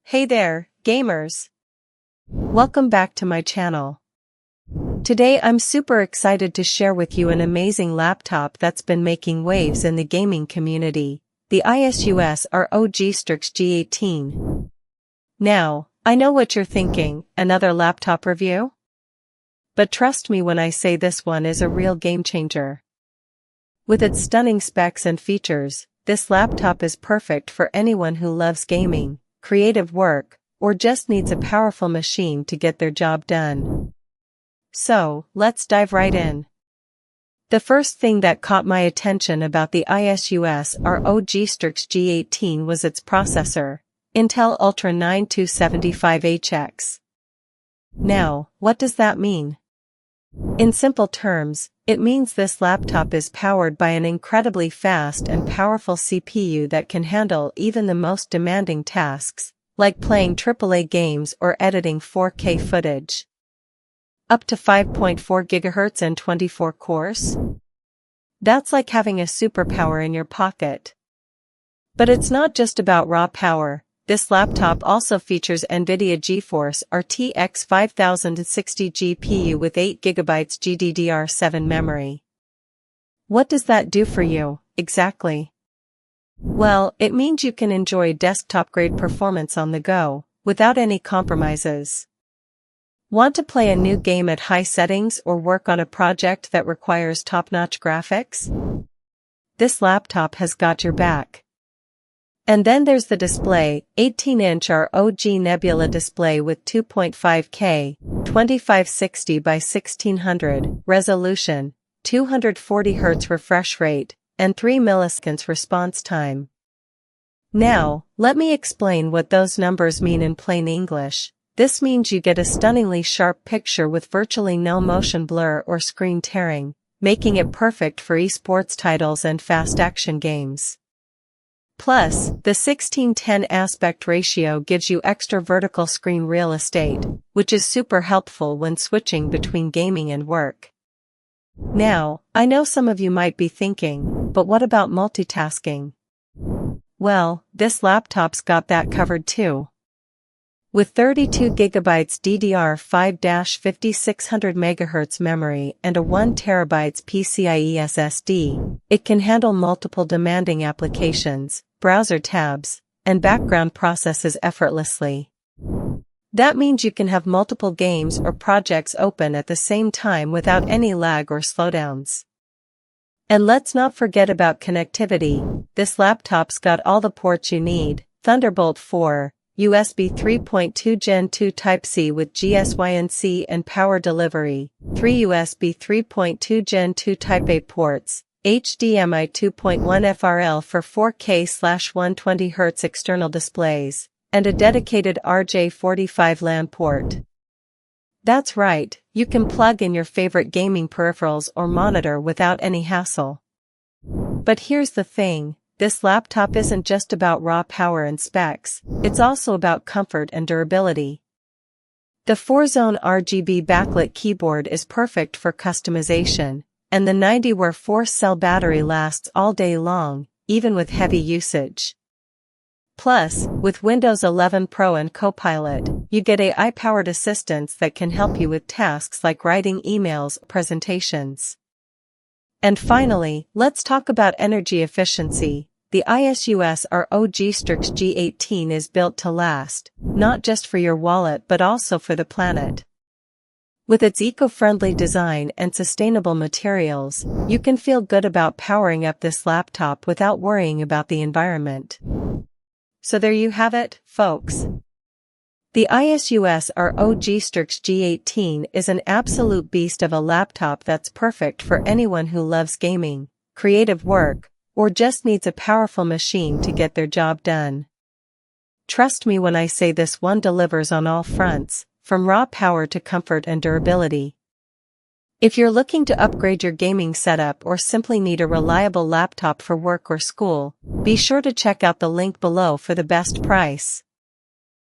Hey there, gamers! Welcome back to my channel. Today I'm super excited to share with you an amazing laptop that's been making waves in the gaming community, the ASUS ROG Strix G18. Now, I know what you're thinking, another laptop review? But trust me when I say this one is a real game changer. With its stunning specs and features, this laptop is perfect for anyone who loves gaming, creative work, or just needs a powerful machine to get their job done. So, let's dive right in. The first thing that caught my attention about the ASUS ROG Strix G18 was its processor, Intel Ultra 9275HX. Now, what does that mean? In simple terms, it means this laptop is powered by an incredibly fast and powerful CPU that can handle even the most demanding tasks, like playing AAA games or editing 4K footage. Up to 5.4 GHz and 24 cores? That's like having a superpower in your pocket. But it's not just about raw power. This laptop also features NVIDIA GeForce RTX 5060 GPU with 8GB GDDR5 memory. What does that do for you, exactly? Well, it means you can enjoy desktop-grade performance on the go, without any compromises. Want to play a new game at high settings or work on a project that requires top-notch graphics? This laptop has got your back. And then there's the display, 18-inch ROG Nebula Display with 2.5K, 2560 by 1600 resolution, 240 Hz refresh rate, and 3 milliseconds response time. Now, let me explain what those numbers mean in plain English. This means you get a stunningly sharp picture with virtually no motion blur or screen tearing, making it perfect for esports titles and fast action games. Plus, the 16:10 aspect ratio gives you extra vertical screen real estate, which is super helpful when switching between gaming and work. Now, I know some of you might be thinking, but what about multitasking? Well, this laptop's got that covered too. With 32GB DDR5-5600 MHz memory and a 1TB PCIe SSD, it can handle multiple demanding applications, browser tabs, and background processes effortlessly. That means you can have multiple games or projects open at the same time without any lag or slowdowns. And let's not forget about connectivity. This laptop's got all the ports you need: Thunderbolt 4, USB 3.2 Gen 2 Type-C with GSYNC and power delivery, 3 USB 3.2 Gen 2 Type-A ports, HDMI 2.1 FRL for 4K/120Hz external displays, and a dedicated RJ45 LAN port. That's right, you can plug in your favorite gaming peripherals or monitor without any hassle. But here's the thing. This laptop isn't just about raw power and specs, it's also about comfort and durability. The 4-zone RGB Backlit keyboard is perfect for customization, and the 90-watt 4-cell battery lasts all day long, even with heavy usage. Plus, with Windows 11 Pro and Copilot, you get AI-powered assistants that can help you with tasks like writing emails or presentations. And finally, let's talk about energy efficiency. The ASUS ROG Strix G18 is built to last, not just for your wallet but also for the planet. With its eco-friendly design and sustainable materials, you can feel good about powering up this laptop without worrying about the environment. So there you have it, folks. The ASUS ROG Strix G18 is an absolute beast of a laptop that's perfect for anyone who loves gaming, creative work, or just needs a powerful machine to get their job done. Trust me when I say this one delivers on all fronts, from raw power to comfort and durability. If you're looking to upgrade your gaming setup or simply need a reliable laptop for work or school, be sure to check out the link below for the best price.